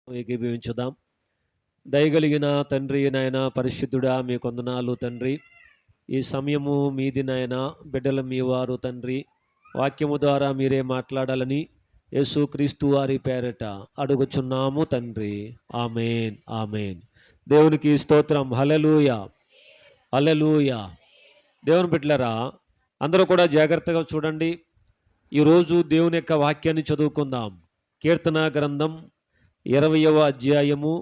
ఏకీభవించుదాం. దయగలిగిన తండ్రి నాయన పరిశుద్ధుడా, మీ కొందనాలు తండ్రి. ఈ సమయము మీది నాయన, బిడ్డల మీ వారు తండ్రి. వాక్యము ద్వారా మీరే మాట్లాడాలని యేసుక్రీస్తు వారి పేరట అడుగుచున్నాము తండ్రి. ఆమేన్, ఆమేన్. దేవునికి స్తోత్రం. హల్లెలూయా, హల్లెలూయా. దేవుని బిడ్డలారా, అందరూ కూడా జాగ్రత్తగా చూడండి. ఈరోజు దేవుని యొక్క వాక్యాన్ని చదువుకుందాం. కీర్తన గ్రంథం 20వ అధ్యాయము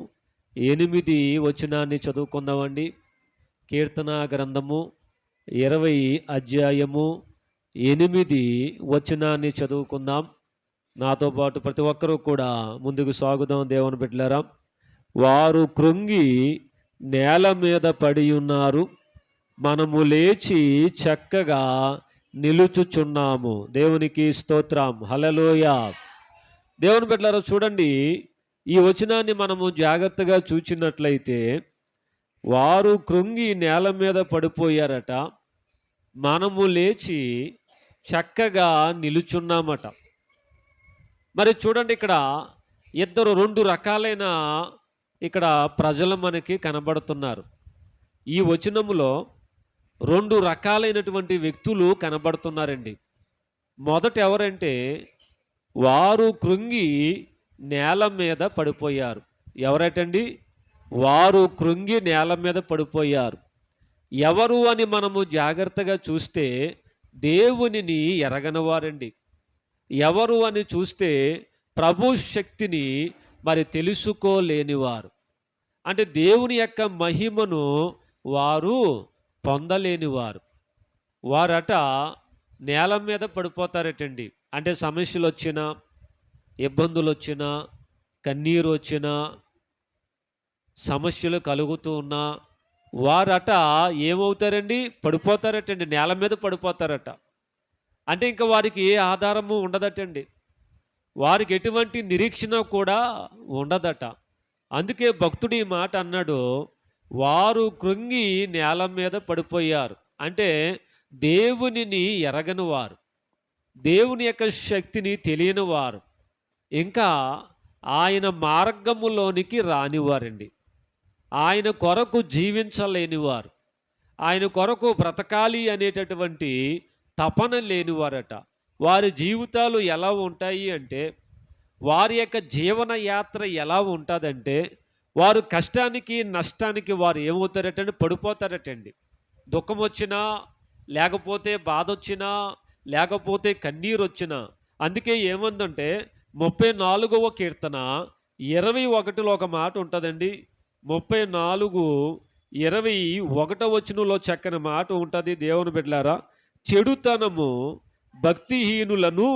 8 వచనాన్ని చదువుకుందామండి. కీర్తన గ్రంథము 20 అధ్యాయము 8 వచనాన్ని చదువుకుందాం. నాతో పాటు ప్రతి ఒక్కరూ కూడా ముందుకు సాగుదాం. దేవుని బిడ్డలారా, వారు కృంగి నేల మీద పడి ఉన్నారు, మనము లేచి చక్కగా నిలుచుచున్నాము. దేవునికి స్తోత్రం. హల్లెలూయా. దేవుని బిడ్డలారా, చూడండి, ఈ వచనాన్ని మనము జాగ్రత్తగా చూచినట్లయితే, వారు కృంగి నేల మీద పడిపోయారట, మనము లేచి చక్కగా నిలుచున్నామట. మరి చూడండి, ఇక్కడ రెండు రకాలైన ఇక్కడ ప్రజలు మనకి కనబడుతున్నారు. ఈ వచనములో 2 రకాలైనటువంటి వ్యక్తులు కనబడుతున్నారండి. మొదట ఎవరంటే, వారు కృంగి నేల మీద పడిపోయారు. ఎవరటండి? వారు కృంగి నేల మీద పడిపోయారు. ఎవరు అని మనము జాగ్రత్తగా చూస్తే, దేవునిని ఎరగనవారండి. ఎవరు అని చూస్తే, ప్రభు శక్తిని మరి తెలుసుకోలేనివారు. అంటే దేవుని యొక్క మహిమను వారు పొందలేనివారు. వారట నేల మీద పడిపోతారటండి. అంటే సమస్యలు వచ్చినా, ఇబ్బందులు వచ్చినా, కన్నీరు వచ్చినా, సమస్యలు కలుగుతూ ఉన్నా వారట ఏమవుతారండి? పడిపోతారటండి. నేల మీద పడిపోతారట. అంటే ఇంకా వారికి ఏ ఆధారము ఉండదటండి. వారికి ఎటువంటి నిరీక్షణ కూడా ఉండదట. అందుకే భక్తుడు ఈ మాట అన్నాడు, వారు కృంగి నేల మీద పడిపోయారు. అంటే దేవునిని ఎరగని వారు, దేవుని యొక్క శక్తిని తెలియని వారు, ఇంకా ఆయన మార్గములోనికి రానివారండి. ఆయన కొరకు జీవించలేనివారు, ఆయన కొరకు బ్రతకాలి అనేటటువంటి తపన లేనివారట. వారి జీవితాలు ఎలా ఉంటాయి అంటే, వారి యొక్క జీవన యాత్ర ఎలా ఉంటుందంటే, వారు కష్టానికి నష్టానికి వారు ఏమవుతారటండి? పడిపోతారటండి. దుఃఖం వచ్చినా, లేకపోతే బాధ వచ్చినా, లేకపోతే కన్నీరు వచ్చినా. అందుకే ఏముందంటే 34వ కీర్తన 21లో ఒక మాట ఉంటుందండి. 34:21 వచనంలో చక్కని మాట ఉంటుంది. దేవుని బిడ్డలారా, చెడుతనము భక్తిహీనులను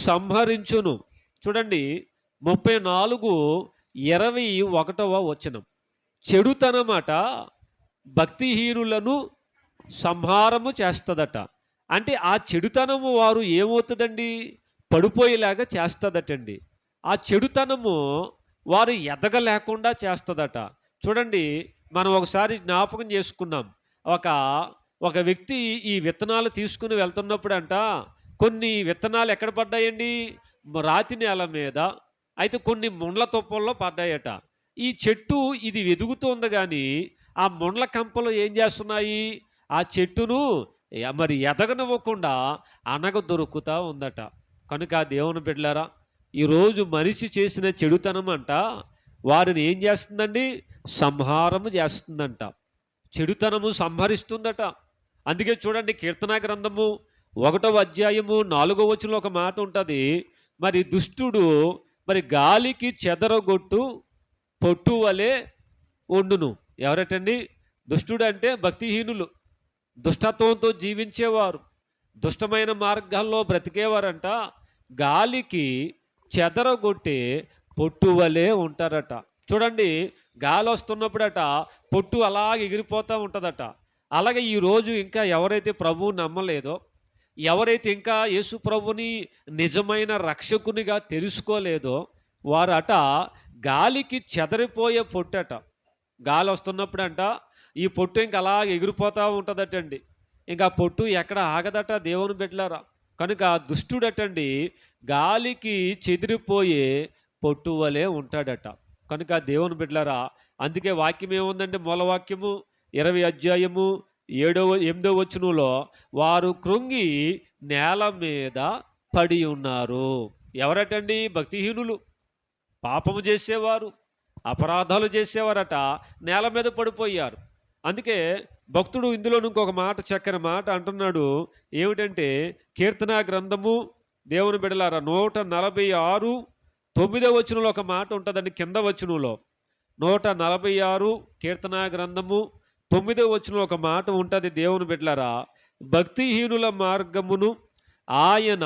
సంహరించును. చూడండి, 34:21 వచనం. చెడుతనమాట భక్తిహీనులను సంహారము చేస్తుందట. అంటే ఆ చెడుతనము వారు ఏమవుతుందండి? పడిపోయేలాగా చేస్తుందటండి. ఆ చెడుతనము వారు ఎదగలేకుండా చేస్తుందట. చూడండి, మనం ఒకసారి జ్ఞాపకం చేసుకున్నాం. ఒక వ్యక్తి ఈ విత్తనాలు తీసుకుని వెళ్తున్నప్పుడు అంట, కొన్ని విత్తనాలు ఎక్కడ పడ్డాయండి? రాతి నేల మీద. అయితే కొన్ని ముండ్ల తుప్పల్లో పడ్డాయట. ఈ చెట్టు ఇది ఎదుగుతుంది, కానీ ఆ ముండ్ల కంపలు ఏం చేస్తున్నాయి? ఆ చెట్టును మరి ఎదగనివ్వకుండా అనగ దొరుకుతూ ఉందట. కనుక దేవుని బిడ్డలారా, ఈరోజు మనిషి చేసిన చెడుతనం అంట వారిని ఏం చేస్తుందండి? సంహారము చేస్తుందంట. చెడుతనము సంహరిస్తుందట. అందుకే చూడండి, కీర్తన గ్రంథము 1వ అధ్యాయము 4వ వచనంలో ఒక మాట ఉంటుంది. మరి దుష్టుడు మరి గాలికి చెదరగొట్టు పొట్టు వలె వండును. ఎవరటండి? దుష్టుడు అంటే భక్తిహీనులు, దుష్టత్వంతో జీవించేవారు, దుష్టమైన మార్గాల్లో బ్రతికేవారంట. గాలికి చెదరగొట్టే పొట్టు వలె ఉంటారట. చూడండి, గాలి వస్తున్నప్పుడట పొట్టు అలాగే ఎగిరిపోతూ ఉంటుందట. అలాగే ఈరోజు ఇంకా ఎవరైతే ప్రభువుని నమ్మలేదో, ఎవరైతే ఇంకా యేసు ప్రభుని నిజమైన రక్షకునిగా తెలుసుకోలేదో, వారట గాలికి చెదరిపోయే పొట్టట. గాలి వస్తున్నప్పుడంట ఈ పొట్టు ఇంకా అలాగే ఎగిరిపోతూ ఉంటుందటండి. ఇంకా పొట్టు ఎక్కడ ఆగదట. దేవుని బిడ్డలారా, కనుక దుష్టుడటండి గాలికి చెదిరిపోయే పొట్టు వలె ఉంటాడట. కనుక దేవుని బిడ్డలారా, అందుకే వాక్యం ఏముందంటే మూలవాక్యము 20 అధ్యాయము 8వ వచనంలో వారు కృంగి నేల మీద పడి ఉన్నారు. ఎవరటండి? భక్తిహీనులు, పాపము చేసేవారు, అపరాధాలు చేసేవారట నేల మీద పడిపోయారు. అందుకే భక్తుడు ఇందులో ఇంకొక మాట, చక్కని మాట అంటున్నాడు. ఏమిటంటే కీర్తనా గ్రంథము దేవుని బిడలారా 146 9వ వచనంలో ఒక మాట ఉంటుందండి. కింద వచనంలో 146 కీర్తనా గ్రంథము 9వ వచనంలో ఒక మాట ఉంటుంది. దేవుని బిడ్డలారా, భక్తిహీనుల మార్గమును ఆయన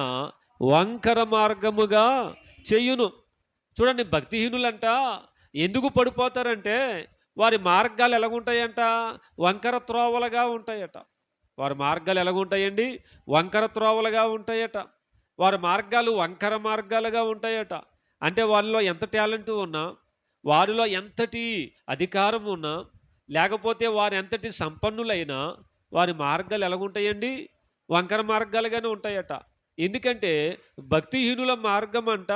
వంకర మార్గముగా చెయ్యును. చూడండి, భక్తిహీనులంట ఎందుకు పడిపోతారంటే వారి మార్గాలు ఎలాగుంటాయంట? వంకర త్రోవలుగా ఉంటాయట. వారి మార్గాలు ఎలాగుంటాయండి? వంకర త్రోవలుగా ఉంటాయట. వారి మార్గాలు వంకర మార్గాలుగా ఉంటాయట. అంటే వారిలో ఎంత టాలెంట్ ఉన్నా, వారిలో ఎంతటి అధికారం ఉన్నా, లేకపోతే వారు ఎంతటి సంపన్నులైనా వారి మార్గాలు ఎలాగుంటాయండి? వంకర మార్గాలుగానే ఉంటాయట. ఎందుకంటే భక్తిహీనుల మార్గం అంట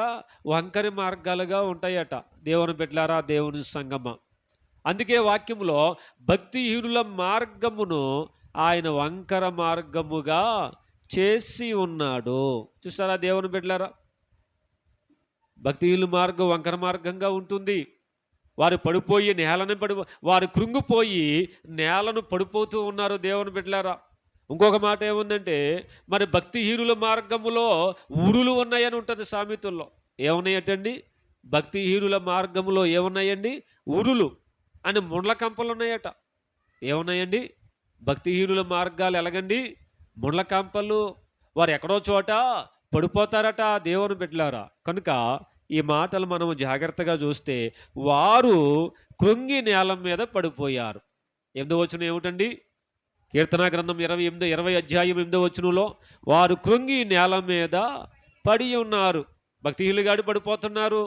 వంకరి మార్గాలుగా ఉంటాయట. దేవుని బిడ్డలారా, దేవుని సంగమ, అందుకే వాక్యంలో భక్తిహీనుల మార్గమును ఆయన వంకర మార్గముగా చేసి ఉన్నాడు. చూసారా దేవుని బిడ్డలారా, భక్తిహీనుల మార్గం వంకర మార్గంగా ఉంటుంది. వారు పడిపోయి వారు కృంగిపోయి నేలను పడిపోతూ ఉన్నారు. దేవుని బిడ్డలారా, ఇంకొక మాట ఏముందంటే మరి భక్తిహీనుల మార్గములో ఊరులు ఉన్నాయని ఉంటుంది సామెతల్లో. ఏమున్నాయటండి? భక్తిహీనుల మార్గములో ఏమున్నాయండి? ఊరులు అని ముండ్ల కంపలు ఉన్నాయట. ఏమున్నాయండి? భక్తిహీనుల మార్గాలు ఎలాగండి? ముండ్ల కంపలు. వారు ఎక్కడో చోట పడిపోతారట దేవుని బిడ్డలారా. కనుక ఈ మాటలు మనము జాగ్రత్తగా చూస్తే వారు కృంగి నేల మీద పడిపోయారు. 8వ వచనం ఏమిటండి? కీర్తనా గ్రంథం 20 అధ్యాయం 8వ వచనంలో వారు కృంగి నేల మీద పడి ఉన్నారు. భక్తిహీనులు గాడి పడిపోతున్నారు,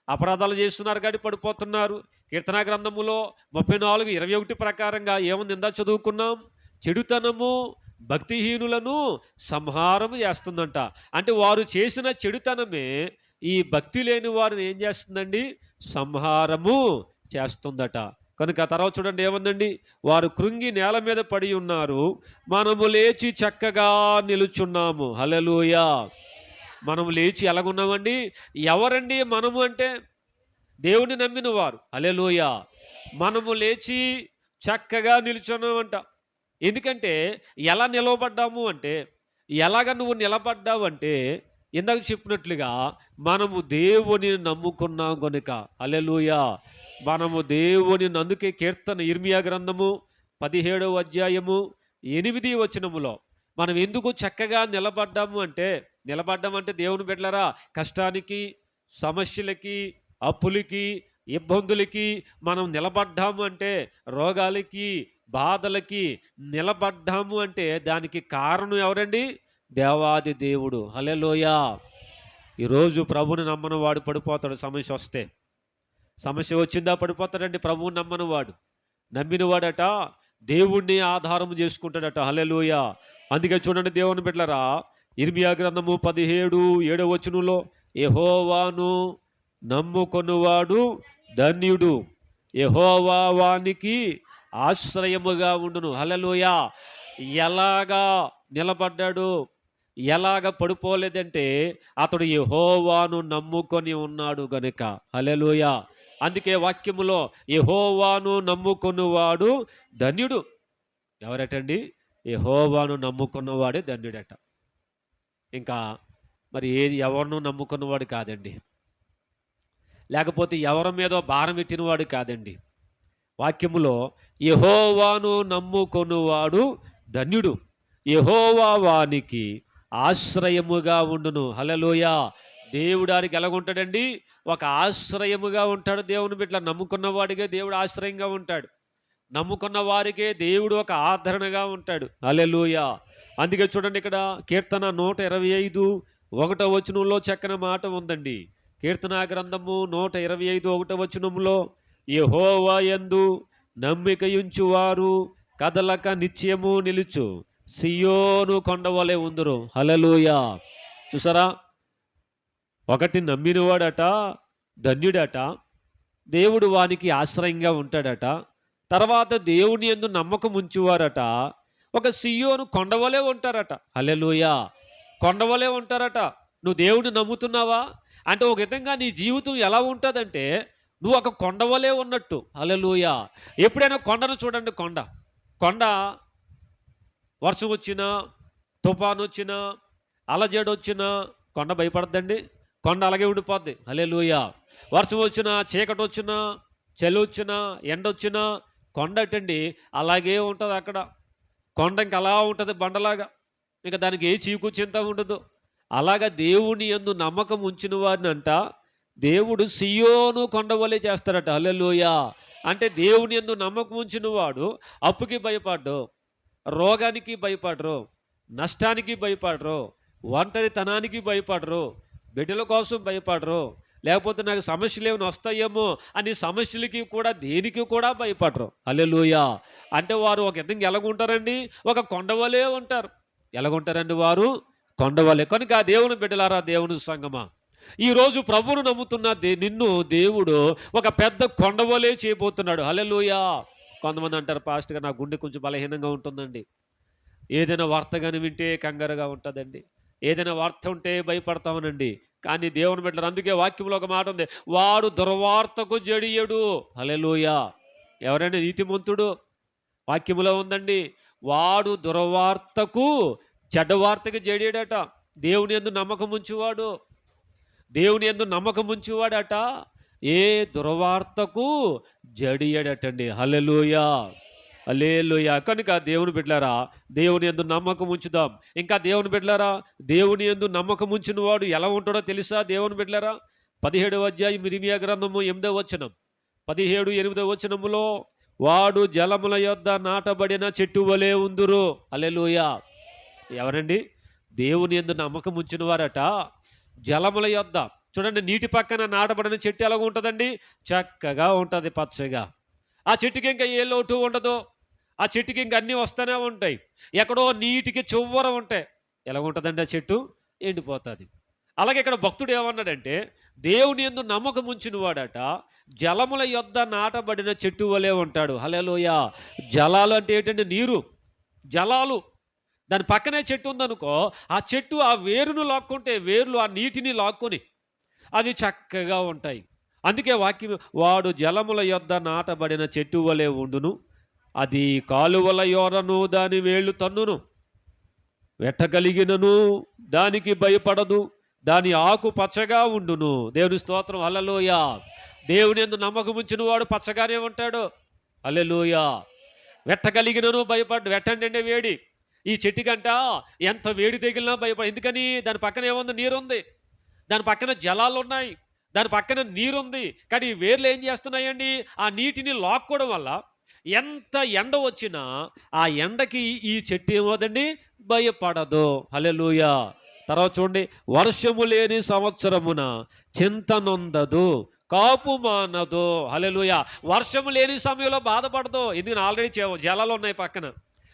అపరాధాలు చేస్తున్నారు గాడి పడిపోతున్నారు. కీర్తనా గ్రంథములో 34:21 ప్రకారంగా ఏముంది? ఇందా చదువుకున్నాం. చెడుతనము భక్తిహీనులను సంహారము చేస్తుందంట. అంటే వారు చేసిన చెడుతనమే ఈ భక్తి లేని వారిని ఏం చేస్తుందండి? సంహారము చేస్తుందట. కనుక తర్వాత చూడండి ఏముందండి? వారు కృంగి నేల మీద పడి ఉన్నారు, మనము లేచి చక్కగా నిలుచున్నాము. హల్లెలూయా. మనము లేచి ఎలాగున్నామండి? ఎవరండి మనము అంటే? దేవుని నమ్మిన వారు. హల్లెలూయా. మనము లేచి చక్కగా నిలుచున్నామంట. ఎందుకంటే ఎలా నిలవబడ్డాము అంటే, ఎలాగ నువ్వు నిలబడ్డావు అంటే, ఇందాక చెప్పినట్లుగా మనము దేవుని నమ్ముకున్నాం కనుక. హల్లెలూయా. మనము దేవుని, అందుకే కీర్తన ఇర్మియా గ్రంథము 17వ అధ్యాయము 8వ వచనములో మనం ఎందుకు చక్కగా నిలబడ్డాము అంటే, నిలబడ్డామంటే దేవుని బిడ్డలారా, కష్టానికి, సమస్యలకి, అప్పులకి, ఇబ్బందులకి మనం నిలబడ్డాము అంటే, రోగాలకి, బాధలకి నిలబడ్డాము అంటే దానికి కారణం ఎవరండి? దేవాది దేవుడు. హల్లెలూయా. ఈరోజు ప్రభుని నమ్మని వాడు పడిపోతాడు. సమస్య వస్తే, సమస్య వచ్చిందా పడిపోతాడండి. ప్రభువుని నమ్మని వాడు, నమ్మిన వాడట దేవుణ్ణి ఆధారం చేసుకుంటాడట. హల్లెలూయా. అందుకే చూడండి దేవుని బిడ్డలారా, ఇర్మియా గ్రంథము 17:7 వచనంలో యెహోవాను నమ్ముకొనువాడు ధన్యుడు, యెహోవా వానికి ఆశ్రయముగా ఉండును. హల్లెలూయా. ఎలాగా నిలబడ్డాడు? ఎలాగ పడిపోలేదంటే అతడు యెహోవాను నమ్ముకొని ఉన్నాడు గనుక. హల్లెలూయా. అందుకే వాక్యములో యెహోవాను నమ్ముకొనువాడు ధన్యుడు. ఎవరటండి? యెహోవాను నమ్ముకున్నవాడే ధన్యుడట. ఇంకా మరి ఎవరిను నమ్ముకున్నవాడు కాదండి, లేకపోతే ఎవరి మీదో భారం పెట్టినవాడు కాదండి. వాక్యములో యెహోవాను నమ్ముకొనువాడు ధన్యుడు, యెహోవా వానికి ఆశ్రయముగా ఉండును. హల్లెలూయా. దేవుడానికి ఎలాగుంటాడండి? ఒక ఆశ్రయముగా ఉంటాడు. దేవుని బిడ్డ నమ్ముకున్న వాడికే దేవుడు ఆశ్రయంగా ఉంటాడు. నమ్ముకున్న వారికే దేవుడు ఒక ఆదరణగా ఉంటాడు. హల్లెలూయా. అందుకే చూడండి ఇక్కడ కీర్తన 125:1 వచనంలో చక్కని మాట ఉందండి. కీర్తనా గ్రంథము 125:1 వచనంలో యెహోవా యందు నమ్మికయుంచువారు కదలక నిత్యము నిలుచు సియోను కొండవలె ఉందురు. హల్లెలూయా. చూసారా, ఒకటి నమ్మినవాడట ధన్యుడట, దేవుడు వానికి ఆశ్రయంగా ఉంటాడట. తర్వాత దేవుని యందు నమ్మకం ఉంచువారట ఒక సియోను కొండవలే ఉంటారట. హల్లెలూయా! కొండవలే ఉంటారట. నువ్వు దేవుడిని నమ్ముతున్నావా అంటే ఒక విధంగా నీ జీవితం ఎలా ఉంటుందంటే నువ్వు ఒక కొండవలే ఉన్నట్టు. హల్లెలూయా! ఎప్పుడైనా కొండను చూడండి. కొండ వర్షం వచ్చినా, తుఫాను వచ్చినా, అలజడి వచ్చినా కొండ భయపడద్దండి. కొండ అలాగే ఉండిపోద్ది. హల్లెలూయా! వర్షం వచ్చినా, చీకటి వచ్చినా, చలి వచ్చినా, ఎండ వచ్చినా కొండ అటండి అలాగే ఉంటుంది అక్కడ. కొండ ఇంక అలా ఉంటుంది బండలాగా. ఇక దానికి ఏ చీకు చింత ఉండదు. అలాగా దేవుని యందు నమ్మకం ఉంచిన వారిని అంట దేవుడు సియోను కొండవలే చేస్తారట. హల్లెలూయా! అంటే దేవుని యందు నమ్మకం ఉంచిన వాడు అప్పుకి భయపడ్డు, రోగానికి భయపడరు, నష్టానికి భయపడరు, ఒంటరితనానికి భయపడరు, బిడ్డల కోసం భయపడరు, లేకపోతే నాకు సమస్యలు ఏమైనా వస్తాయేమో అని సమస్యలకి కూడా దేనికి కూడా భయపడరు. హల్లెలూయా! అంటే వారు ఒక విధంగా ఎలాగుంటారండి? ఒక కొండవలే ఉంటారు. ఎలాగుంటారండి వారు? కొండవలే. కనుక దేవుని బిడ్డలారా, దేవుని సంగమా, ఈరోజు ప్రభువును నమ్ముతున్న నిన్ను దేవుడు ఒక పెద్ద కొండవలే చేయబోతున్నాడు. హల్లెలూయా! కొంతమంది అంటారు, పాస్టర్ గారు నా గుండె కొంచెం బలహీనంగా ఉంటుందండి, ఏదైనా వార్త కానీ వింటే కంగారుగా ఉంటుందండి, ఏదైనా వార్త ఉంటే భయపడతామనండి. కానీ దేవుని బిడ్డలారా, అందుకే వాక్యంలో ఒక మాట ఉంది, వాడు దుర్వార్తకు జడియడు. హల్లెలూయా! ఎవరైనా నీతిమంతుడు? వాక్యములో ఉందండి, వాడు దుర్వార్తకు చెడ్డవార్తకు జడియడట. దేవుని యందు నమ్మకం ఉంచువాడు, దేవుని యందు నమ్మకం ఉంచువాడట ఏ దుర్వార్తకు జడియడటండి. హల్లెలూయా! హల్లెలూయా! కనుక దేవుని బిడ్డలారా, దేవుని యందు నమ్మకం ఉంచుదాం. ఇంకా దేవుని బిడ్డలారా, దేవుని యందు నమ్మకం ఉంచిన వాడు ఎలా ఉంటాడో తెలుసా? దేవుని బిడ్డలారా, 17వ అధ్యాయం ఇర్మీయా గ్రంథము 8వ వచనం, 17, 8వ వచనములో వాడు జలముల యొద్ద నాటబడిన చెట్టు వలె ఉందురు. హల్లెలూయా! ఎవరండి? దేవుని యందు నమ్మకం ఉంచిన వారట జలముల యొద్ద, చూడండి, నీటి పక్కన నాటబడిన చెట్టు ఎలాగ ఉంటుందండి? చక్కగా ఉంటుంది, పచ్చగా. ఆ చెట్టుకి ఇంకా ఏ లోటు ఉండదు. ఆ చెట్టుకి ఇంకా అన్నీ వస్తూనే ఉంటాయి. ఎక్కడో నీటికి చివర ఉంటాయి. ఎలాగుంటుందండి ఆ చెట్టు? ఎండిపోతుంది. అలాగే ఇక్కడ భక్తుడు ఏమన్నాడంటే దేవుని యందు నమ్మకం ఉంచిన వాడట జలముల యొద్ద నాటబడిన చెట్టు వలె ఉంటాడు. హల్లెలూయా! జలాలు అంటే ఏంటంటే నీరు, జలాలు. దాని పక్కనే చెట్టు ఉందనుకో, ఆ చెట్టు ఆ వేరును లాక్కుంటే, వేర్లు ఆ నీటిని లాక్కొని అవి చక్కగా ఉంటాయి. అందుకే వాక్యం, వాడు జలముల యొద్ద నాటబడిన చెట్టు వలె ఉండును, అది కాలువల యోరను దాని వేళ్ళు తన్నును, వెట్టగలిగినను దానికి భయపడదు, దాని ఆకు పచ్చగా ఉండును. దేవుని స్తోత్రం. హల్లెలూయా! దేవుని యందు నమ్మకం ఉంచిన వాడు పచ్చగానే ఉంటాడు. హల్లెలూయా! వెట్టగలిగినను భయపడ్డు. వెట్టండి వేడి. ఈ చెట్టుకంట ఎంత వేడి తగిలినా భయపడ. ఎందుకని? దాని పక్కన ఏముంది? నీరుంది. దాని పక్కన జలాలు ఉన్నాయి, దాని పక్కన నీరుంది. కానీ ఈ వేర్లు ఏం చేస్తున్నాయండి? ఆ నీటిని లాక్కోవడం వల్ల ఎంత ఎండ వచ్చినా ఆ ఎండకి ఈ చెట్టు ఏమవుదండి? భయపడదు. హల్లెలూయా! తర్వాత చూడండి, వర్షము లేని సంవత్సరమున చింత నొందదు, కాపు మానదు. హల్లెలూయా! వర్షము లేని సమయంలో బాధపడదు. ఎందుకని? ఆల్రెడీ జలాలు ఉన్నాయి పక్కన,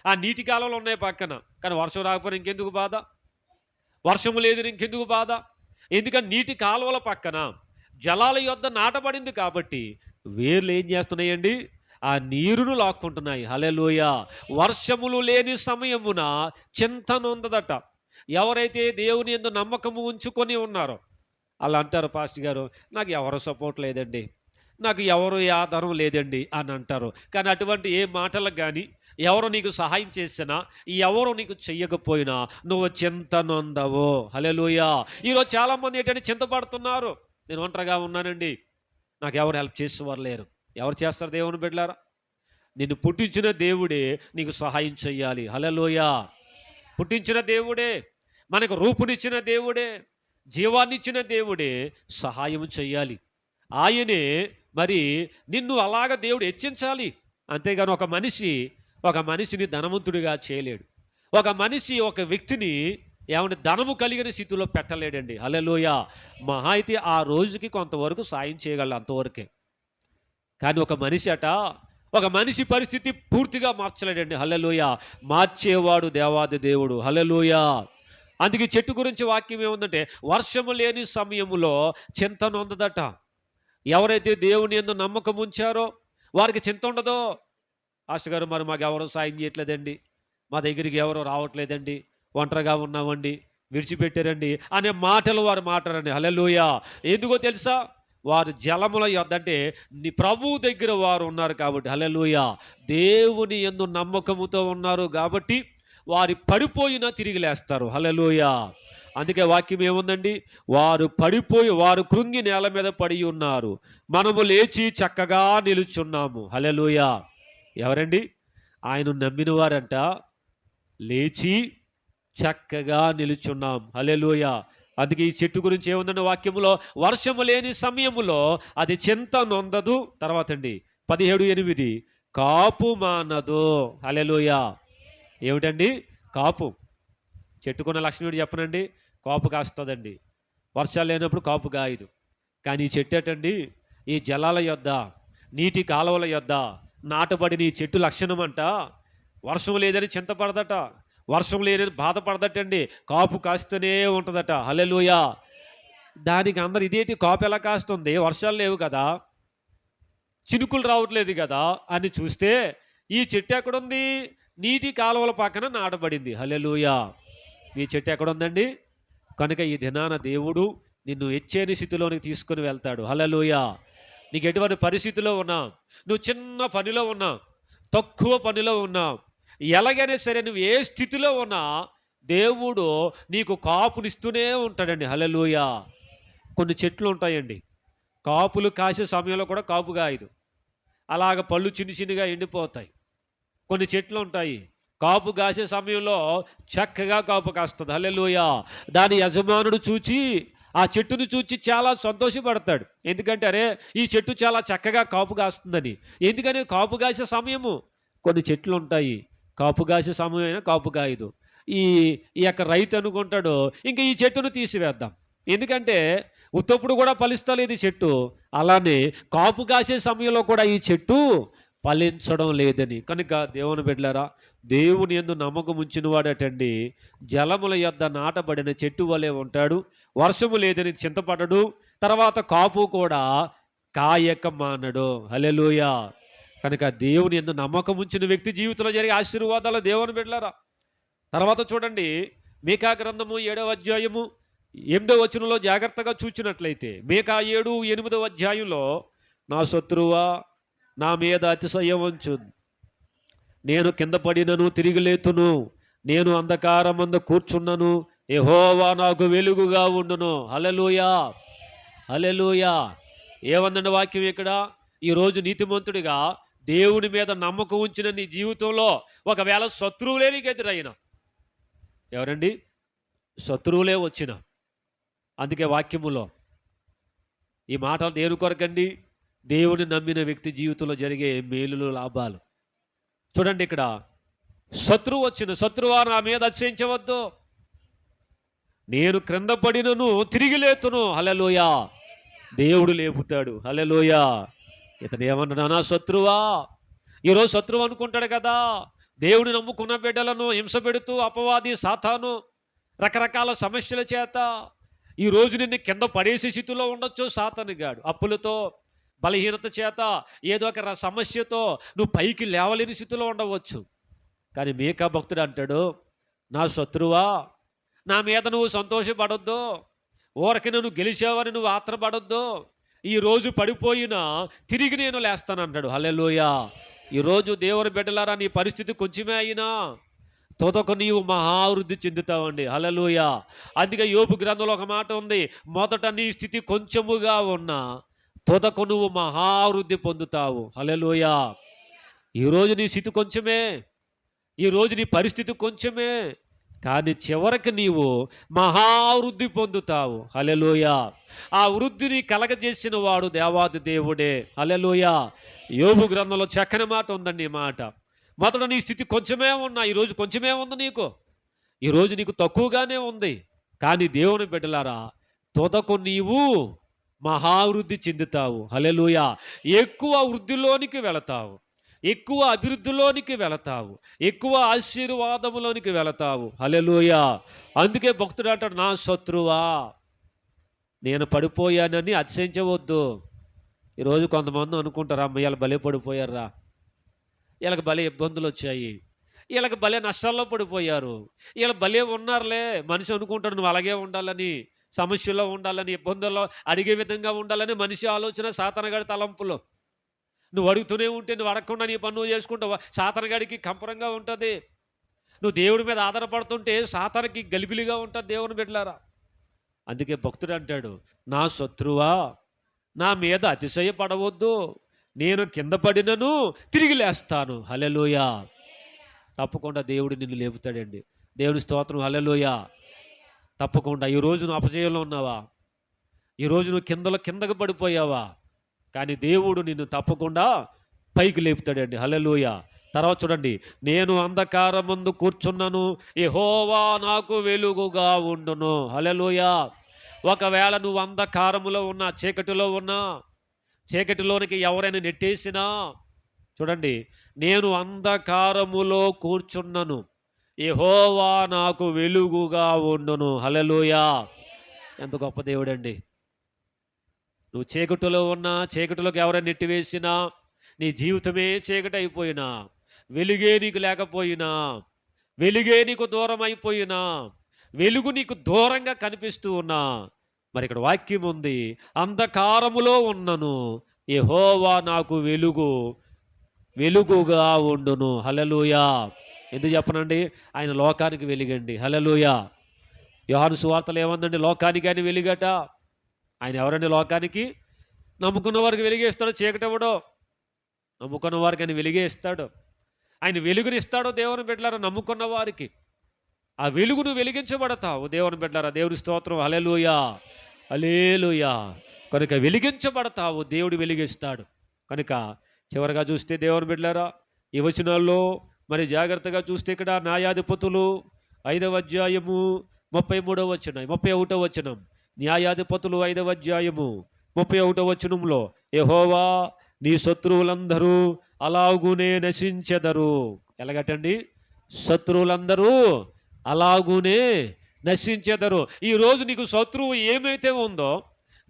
ఆ నీటి కాలంలో ఉన్నాయి పక్కన. కానీ వర్షం రాకపోయినా ఇంకెందుకు బాధ? వర్షము లేదు ఇంకెందుకు బాధ? ఎందుకని? నీటి కాలువల పక్కన జలాల యొద్ద నాటబడింది కాబట్టి వేర్లు ఏం చేస్తున్నాయండి? ఆ నీరును లాక్కుంటున్నాయి. హల్లెలూయా! వర్షములు లేని సమయమున చింత నొందదట. ఎవరైతే దేవుని యందు నమ్మకము ఉంచుకొని ఉన్నారో అలా అంటారు, పాస్టర్ గారు నాకు ఎవరు సపోర్ట్ లేదండి, నాకు ఎవరు ఆధారం లేదండి అని అంటారు. కానీ అటువంటి ఏ మాటలకు కానీ, ఎవరు నీకు సహాయం చేసినా, ఎవరు నీకు చెయ్యకపోయినా నువ్వు చింత నొందవు. హల్లెలూయా! ఈరోజు చాలామంది ఏంటంటే చింతపడుతున్నారు. నేను ఒంటరిగా ఉన్నానండి, నాకు ఎవరు హెల్ప్ చేసేవారు లేరు. ఎవరు చేస్తారు? దేవుని బిడ్డలారా, నిన్ను పుట్టించిన దేవుడే నీకు సహాయం చెయ్యాలి. హల్లెలూయా! పుట్టించిన దేవుడే, మనకు రూపునిచ్చిన దేవుడే, జీవాన్నిచ్చిన దేవుడే సహాయం చెయ్యాలి. ఆయనే మరి నిన్ను అలాగ దేవుడు హెచ్చించాలి. అంతేగాని ఒక మనిషిని ధనవంతుడిగా చేయలేడు. ఒక మనిషి ఒక వ్యక్తిని ఏమంటే ధనము కలిగిన స్థితిలో పెట్టలేడండి. హల్లెలూయా! మహా అయితే ఆ రోజుకి కొంతవరకు సాయం చేయగలడు, అంతవరకే. కానీ ఒక మనిషి పరిస్థితి పూర్తిగా మార్చలేడండి. హల్లెలూయా! మార్చేవాడు దేవాది దేవుడు. హల్లెలూయా! అందుకే చెట్టు గురించి వాక్యం ఏముందంటే వర్షము లేని సమయములో చింత నొందదట. ఎవరైతే దేవుని యందు నమ్మకం ఉంచారో వారికి చింత ఉండదో. పాస్టర్ గారు, మరి మాకు ఎవరు సాయం చేయట్లేదండి, మా దగ్గరికి ఎవరు రావట్లేదండి, ఒంటరిగా ఉన్నామండి, విడిచిపెట్టారండి అనే మాటలు వారు మాట్లాడండి. హల్లెలూయా. ఎందుకో తెలుసా? వారు జలముల యొద్ద, అంటే నీ ప్రభువు దగ్గర వారు ఉన్నారు కాబట్టి. హల్లెలూయా. దేవుని యందు నమ్మకముతో ఉన్నారు కాబట్టి వారి పడిపోయినా తిరిగి లేస్తారు. హల్లెలూయా. అందుకే వాక్యం ఏముందండి? వారు కృంగి నేల మీద పడి ఉన్నారు, మనము లేచి చక్కగా నిలుచున్నాము. హల్లెలూయా. ఎవరండి? ఆయన నమ్మిన వారంట లేచి చక్కగా నిలుచున్నాం. హల్లెలూయా. అందుకే ఈ చెట్టు గురించి ఏముందండి వాక్యములో? వర్షము లేని సమయములో అది చింత నొందదు. తర్వాత అండి 17:8, కాపు మానదు. హల్లెలూయా. ఏమిటండి? కాపు. చెట్టుకున్న లక్షణం ఏంటి చెప్పనండి? కాపు కాస్తుందండి. వర్షాలు లేనప్పుడు కాపు కాయదు. కానీ ఈ చెట్టు ఏటండి? ఈ జలాల యొద్ద, నీటి కాలువల యొద్ద నాటబడిన ఈ చెట్టు లక్షణం అంట, వర్షం లేదని చింతపడదట, వర్షం లేదని బాధపడదటండి, కాపు కాస్తూనే ఉంటుందట. హల్లెలూయా. దానికి అందరు ఇదేంటి కాపు ఎలా కాస్తుంది, వర్షాలు లేవు కదా, చినుకులు రావట్లేదు కదా అని చూస్తే ఈ చెట్టు ఎక్కడుంది? నీటి కాలువల పక్కన నాటబడింది. హల్లెలూయా. ఈ చెట్టు ఎక్కడుందండి? కనుక ఈ దినాన దేవుడు నిన్ను ఎచ్చేని స్థితిలోనికి తీసుకుని వెళ్తాడు. హల్లెలూయా. నీకు ఎటువంటి పరిస్థితిలో ఉన్నా, నువ్వు చిన్న పనిలో ఉన్నా, తక్కువ పనిలో ఉన్నా, ఎలాగైనా సరే నువ్వు ఏ స్థితిలో ఉన్నా దేవుడు నీకు కాపునిస్తూనే ఉంటాడండి. హల్లెలూయా. కొన్ని చెట్లు ఉంటాయండి, కాపులు కాసే సమయంలో కూడా కాపు కాయదు, అలాగ పళ్ళు చిన్ని చిన్నగా ఎండిపోతాయి. కొన్ని చెట్లు ఉంటాయి, కాపు కాసే సమయంలో చక్కగా కాపు కాస్తుంది. హల్లెలూయా. దాని యజమానుడు చూచి, ఆ చెట్టును చూచి చాలా సంతోషపడతాడు. ఎందుకంటే అరే ఈ చెట్టు చాలా చక్కగా కాపు కాస్తుందని. ఎందుకని? కాపు కాసే సమయము. కొన్ని చెట్లు ఉంటాయి, కాపు కాసే సమయం అయినా కాపు కాయదు. ఈ ఈ యొక్క రైతు అనుకుంటాడు ఇంకా ఈ చెట్టును తీసివేద్దాం, ఎందుకంటే ఉత్తప్పుడు కూడా ఫలిస్తలేదు ఈ చెట్టు. అలానే కాపు కాసే సమయంలో కూడా ఈ చెట్టు ఫలించడం లేదని. కనుక దేవుని బిడ్డలారా, దేవుని యందు నమ్మకం ఉంచిన వాడటండి జలముల యొద్ద నాటబడిన చెట్టు వలె ఉంటాడు. వర్షము లేదని చింతపడడు, తర్వాత కాపు కూడా కాయక మానడు. హల్లెలూయా. కనుక దేవుని యందు నమ్మకం ఉంచిన వ్యక్తి జీవితంలో జరిగే ఆశీర్వాదాలు దేవుని బిడ్డలారా. తర్వాత చూడండి, మీకా గ్రంథము 7వ అధ్యాయము 8వ వచనంలో జాగ్రత్తగా చూచినట్లయితే, మీకా 7:8 అధ్యాయంలో, నా శత్రువా నా మీద అతిశయం ఉంచు, నేను కింద పడినను తిరిగి లేతును, నేను అంధకారమందు కూర్చున్నను, యెహోవా నాకు వెలుగుగా ఉండును. హల్లెలూయా. హల్లెలూయా. ఏమందండి వాక్యం ఇక్కడ? ఈరోజు నీతిమంతుడిగా దేవుని మీద నమ్మకం ఉంచిన నీ జీవితంలో ఒకవేళ శత్రువులే నీకు ఎదురైనా, ఎవరండి? శత్రువులే వచ్చిన. అందుకే వాక్యములో ఈ మాటలు దేని కొరకండి? దేవుని నమ్మిన వ్యక్తి జీవితంలో జరిగే మేలులు, లాభాలు. చూడండి ఇక్కడ, శత్రువు వచ్చిన, శత్రువా నా మీద అతిశయించవద్దు, నేను క్రింద పడినను తిరిగి లేతును. హల్లెలూయా. దేవుడు లేపుతాడు. హల్లెలూయా. ఇతను ఏమన్నా? నా శత్రువా. ఈరోజు శత్రువు అనుకుంటాడు కదా, దేవుని నమ్ముకున్న బిడ్డలను హింస పెడుతూ అపవాది సాతాను రకరకాల సమస్యల చేత ఈరోజు నిన్ను కింద పడేసే స్థితిలో ఉండొచ్చు. సాతానుగాడు అప్పులతో, బలహీనత చేత, ఏదో ఒక సమస్యతో నువ్వు పైకి లేవలేని స్థితిలో ఉండవచ్చు. కానీ మీకా భక్తుడు అంటాడు, నా శత్రువా నా మీద నువ్వు సంతోషపడొద్దు, ఊరకి నువ్వు గెలిచావని నువ్వు ఆత్రపడొద్దు, ఈరోజు పడిపోయినా తిరిగి నేను లేస్తానంటాడు. హల్లెలూయా. ఈరోజు దేవుని బిడ్డలారా, నీ పరిస్థితి కొంచెమే అయినా తొదకు నీవు మహావృద్ధి చెందుతావండి. హల్లెలూయా. అందుకే యోబు గ్రంథంలో ఒక మాట ఉంది, మొదట నీ స్థితి కొంచెముగా ఉన్నా తొదకు నువ్వు మహావృద్ధి పొందుతావు. హల్లెలూయా. ఈరోజు నీ స్థితి కొంచెమే, ఈరోజు నీ పరిస్థితి కొంచెమే, కానీ చివరికి నీవు మహావృద్ధి పొందుతావు. హల్లెలూయా. ఆ వృద్ధిని కలగజేసిన వాడు దేవాది దేవుడే. హల్లెలూయా. యోబు గ్రంథంలో చక్కని మాట ఉందండి. ఈ మాట, మొదట నీ స్థితి కొంచెమే ఉన్నా, ఈరోజు కొంచెమే ఉంది నీకు, ఈరోజు నీకు తక్కువగానే ఉంది, కానీ దేవుని బిడ్డలారా, తొదకు నీవు మహావృద్ధి చెందుతావు. హల్లెలూయా. ఎక్కువ వృద్ధిలోనికి వెళతావు, ఎక్కువ అభివృద్ధిలోనికి వెళతావు, ఎక్కువ ఆశీర్వాదములోనికి వెళతావు. హల్లెలూయా. అందుకే భక్తుడు అంటాడు, నా శత్రువా నేను పడిపోయానని అతిశయించవద్దు, ఈరోజు కొంతమంది అనుకుంటారా, అమ్మ వీళ్ళ బలే పడిపోయారా, వీళ్ళకి భలే ఇబ్బందులు వచ్చాయి, వీళ్ళకి భలే నష్టాల్లో పడిపోయారు, వీళ్ళు భలే ఉన్నారులే. మనిషి అనుకుంటాడు నువ్వు అలాగే ఉండాలని, సమస్యలో ఉండాలని, ఇబ్బందుల్లో అడిగే విధంగా ఉండాలని మనిషి ఆలోచన, సాతానగాడి తలంపులో. నువ్వు అడుగుతూనే ఉంటే నువ్వు అడగకుండా నీ పని నువ్వు చేసుకుంటావు, సాతానగాడికి కంపరంగా ఉంటుంది. నువ్వు దేవుడి మీద ఆధారపడుతుంటే సాతానికి గలిబిలిగా ఉంటుంది దేవుని బిడ్డలారా. అందుకే భక్తుడు అంటాడు, నా శత్రువా నా మీద అతిశయపడవద్దు, నేను కింద పడినను తిరిగి లేస్తాను. హల్లెలూయా. తప్పకుండా దేవుడు నిన్ను లేపుతాడండి. దేవుని స్తోత్రం. హల్లెలూయా. తప్పకుండా. ఈరోజు నువ్వు అపజయంలో ఉన్నావా, ఈరోజు నువ్వు కిందకు పడిపోయావా, కానీ దేవుడు నిన్ను తప్పకుండా పైకి లేపుతాడండి. హల్లెలూయా. తర్వాత చూడండి, నేను అంధకారమందు కూర్చున్నాను, యెహోవా నాకు వెలుగుగా ఉండును. హల్లెలూయా. ఒకవేళ నువ్వు అంధకారములో ఉన్నా, చీకటిలో ఉన్నా, చీకటిలోనికి ఎవరైనా నెట్టేసినా, చూడండి, నేను అంధకారములో కూర్చున్నాను, యెహోవా నాకు వెలుగుగా ఉండును. హల్లెలూయా. ఎంత గొప్ప దేవుడండి. నువ్వు చీకటిలో ఉన్నా, చీకటిలోకి ఎవరైనా నెట్టివేసినా, నీ జీవితమే చీకటి అయిపోయినా, వెలుగే నీకు లేకపోయినా, వెలుగే నీకు దూరం అయిపోయినా, వెలుగు నీకు దూరంగా కనిపిస్తూ ఉన్నా, మరి ఇక్కడ వాక్యం ఉంది, అంధకారములో ఉన్నను, యెహోవా నాకు వెలుగుగా ఉండును. హల్లెలూయా. ఎందుకు చెప్పనండి, ఆయన లోకానికి వెలుగండి. హల్లెలూయా. యోహాను సువార్తలో ఏమందండి, లోకానికి ఆయన వెలుగట. ఆయన ఎవరండి లోకానికి? నమ్ముకున్న వారికి వెలిగేస్తాడు, చీకటి ఇవ్వడు. నమ్ముకున్న వారికి ఆయన వెలిగే ఇస్తాడు. ఆయన వెలుగునిస్తాడు దేవుని బిడ్డలారా నమ్ముకున్న వారికి. ఆ వెలుగును వెలిగించబడతావు దేవుని బిడ్డలారా. దేవుని స్తోత్రం. హల్లెలూయా. హల్లెలూయా. కనుక వెలిగించబడతావు, దేవుడు వెలిగిస్తాడు. కనుక చివరిగా చూస్తే దేవుని బిడ్డలారా, ఈ వచనాల్లో మరి జాగ్రత్తగా చూస్తే ఇక్కడ న్యాయాధిపతులు 5వ అధ్యాయము 33వ వచనం, 31వ వచనం. న్యాయాధిపతులు 5వ అధ్యాయము 31వ వచనంలో, యెహోవా నీ శత్రువులందరూ అలాగునే నశించెదరు. ఎలాగటండి? శత్రువులందరూ అలాగునే నశించెదరు. ఈరోజు నీకు శత్రువు ఏమైతే ఉందో,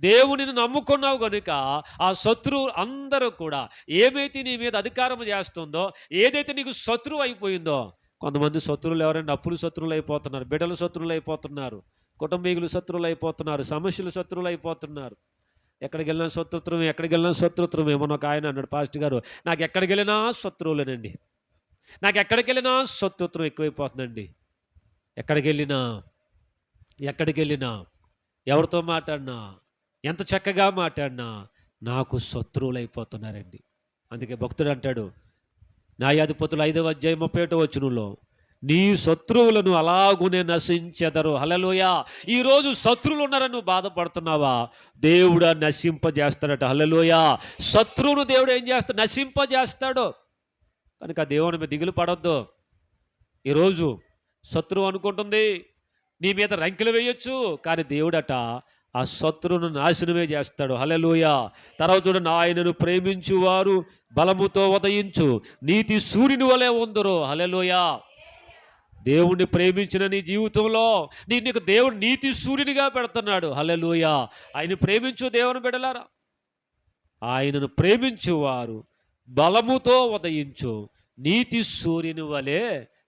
దేవునిని నమ్ముకున్నావు కనుక ఆ శత్రువు అందరూ కూడా ఏమైతే నీ మీద అధికారం చేస్తుందో, ఏదైతే నీకు శత్రువు అయిపోయిందో, కొంతమంది శత్రువులు ఎవరైనా అప్పులు శత్రువులు అయిపోతున్నారు, బిడ్డలు శత్రువులు అయిపోతున్నారు, కుటుంబీకులు శత్రువులు అయిపోతున్నారు, సమస్యలు శత్రువులు అయిపోతున్నారు. ఎక్కడికి వెళ్ళినా శత్రుత్వం, ఎక్కడికి వెళ్ళినా శత్రుత్వం. ఏమన్నా ఒక ఆయన అన్నాడు, పాస్టర్ గారు, నాకు ఎక్కడికి వెళ్ళినా శత్రువులేనండి, నాకు ఎక్కడికి వెళ్ళినా శత్రుత్వం ఎక్కువైపోతుందండి. ఎక్కడికి వెళ్ళినా ఎవరితో మాట్లాడినా, ఎంత చక్కగా మాట్లాడినా నాకు శత్రువులు అయిపోతున్నారండి. అందుకే భక్తుడు అంటాడు, న్యాయాధిపతులు 5వ అధ్యాయం 31వ వచనంలో, నీ శత్రువులను అలాగునే నశించెదరు. హల్లెలూయా. ఈరోజు శత్రువులు ఉన్నారని నువ్వు బాధపడుతున్నావా? దేవుడు నశింపజేస్తాడట. హల్లెలూయా. శత్రువును దేవుడు ఏం చేస్తాడు? నశింపజేస్తాడు. కనుక దేవుని మీద దిగులు పడొద్దు. ఈరోజు శత్రువు అనుకుంటుంది నీ మీద రంకెలు వేయొచ్చు, కానీ దేవుడట ఆ శత్రువును నాశనమే చేస్తాడు. హల్లెలూయా. తర్వాత చూడండి, ఆయనను ప్రేమించువారు బలముతో ఉదయించు నీతి సూర్యుని వలె ఉందరు. హల్లెలూయా. దేవుణ్ణి ప్రేమించిన నీ జీవితంలో నీకు దేవుడు నీతి సూర్యునిగా పెడుతున్నాడు. హల్లెలూయా. ఆయన ప్రేమించు దేవుని బిడ్డలారా. ఆయనను ప్రేమించువారు బలముతో ఉదయించు నీతి సూర్యుని వలె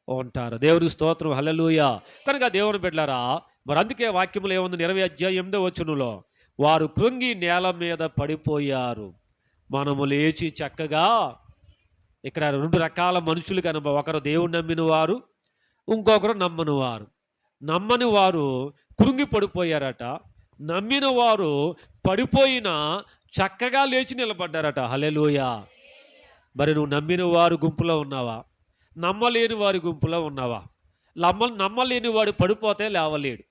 ఉంటారు. దేవునికి స్తోత్రం. హల్లెలూయా. కనుక దేవుని బిడ్డలారా, మరి అందుకే వాక్యములు ఏముంది? 20వ అధ్యాయం 8వ వచనంలో, వారు కృంగి నేల మీద పడిపోయారు, మనము లేచి చక్కగా. ఇక్కడ 2 రకాల మనుషులు కనుక, ఒకరు దేవుడు నమ్మిన వారు, ఇంకొకరు నమ్మని వారు. నమ్మని వారు కృంగి పడిపోయారట, నమ్మిన వారు పడిపోయినా చక్కగా లేచి నిలబడ్డారట. హల్లెలూయా. మరి నువ్వు నమ్మిన వారు గుంపులో ఉన్నావా? నమ్మలేని వారి గుంపులో ఉన్నావా? నమ్మలేని వాడు పడిపోతే లేవలేడు.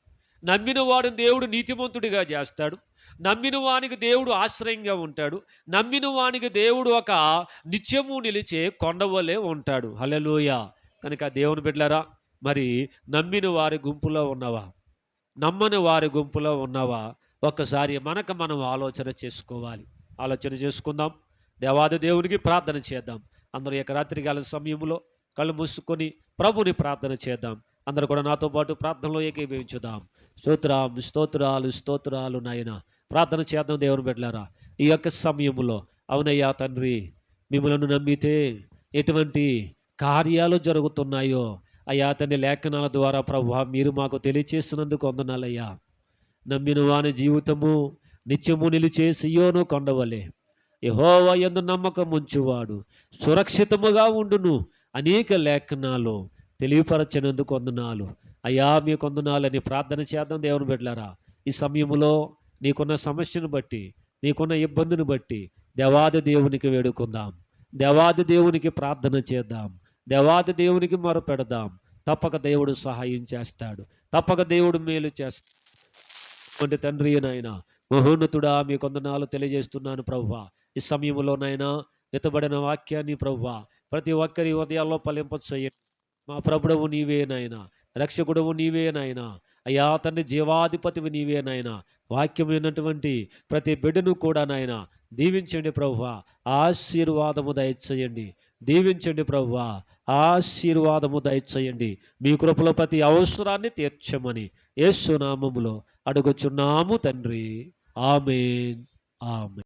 నమ్మిన వాడిని దేవుడు నీతిమంతుడిగా చేస్తాడు. నమ్మిన వానికి దేవుడు ఆశ్రయంగా ఉంటాడు. నమ్మిన వానికి దేవుడు ఒక నిత్యము నిలిచే కొండవలే ఉంటాడు. హల్లెలూయా. కనుక దేవుని బిడ్డలారా, మరి నమ్మిన వారి గుంపులో ఉన్నావా? నమ్మని వారి గుంపులో ఉన్నావా? ఒక్కసారి మనకు మనం ఆలోచన చేసుకోవాలి. ఆలోచన చేసుకుందాం. దేవాది దేవునికి ప్రార్థన చేద్దాం. అందరూ యొక్క రాత్రికాల సమయంలో కళ్ళు మూసుకొని ప్రభుని ప్రార్థన చేద్దాం. అందరూ కూడా నాతో పాటు ప్రార్థనలో ఏకీభవించుదాం. స్తోత్రాలు స్తోత్రాలు స్తోత్రాలు నాయన. ప్రార్థన చేద్దాం దేవుని బిడ్డలారా. ఈ యొక్క సమయంలో. అవునయ్యా తండ్రి, మిమ్మల్ని నమ్మితే ఎటువంటి కార్యాలు జరుగుతున్నాయో అయ్యా తండ్రి లేఖనాల ద్వారా ప్రభువా మీరు మాకు తెలియచేస్తున్నందుకు వందనాలయ్యా. నమ్మిన వాని జీవితము నిత్యము నిలిచే సియోను కొండవలే, యెహోవా యందు నమ్మకం ఉంచువాడు సురక్షితముగా ఉండును అనేక లేఖనాలు తెలియపరచినందుకు వందనాలు అయ్యా. మీకు వందనాలని ప్రార్థన చేద్దాం దేవుని బిడ్డలారా. ఈ సమయంలో నీకున్న సమస్యను బట్టి, నీకున్న ఇబ్బందిని బట్టి దేవాది దేవునికి వేడుకుందాం, దేవాది దేవునికి ప్రార్థన చేద్దాం, దేవాది దేవునికి మొరపెడదాం. తప్పక దేవుడు సహాయం చేస్తాడు, తప్పక దేవుడు మేలు చేస్తాడు. తండ్రి నాయన మహోన్నతుడా మీ కొందనాలు తెలియజేస్తున్నాను ప్రభువా. ఈ సమయంలోనైనా ఎత్తబడిన వాక్యాన్ని ప్రభువా ప్రతి ఒక్కరి ఉదయాల్లో ఫలింపచేయండి. మా ప్రభుడవు నీవే నాయనా, రక్షకుడవు నీవే నాయనా. అయ్యా తండ్రి జీవాధిపతివి నీవే నాయనా. వాక్యమైనటువంటి ప్రతి బిడ్డను కూడా నాయన దీవించండి ప్రభువా, ఆశీర్వాదము దయచేయండి. దీవించండి ప్రభువా, ఆశీర్వాదము దయచేయండి. మీ కృపలో ప్రతి అవసరాన్ని తీర్చమని యేసు నామములో అడుగుచున్నాము తండ్రి. ఆమేన్, ఆమేన్.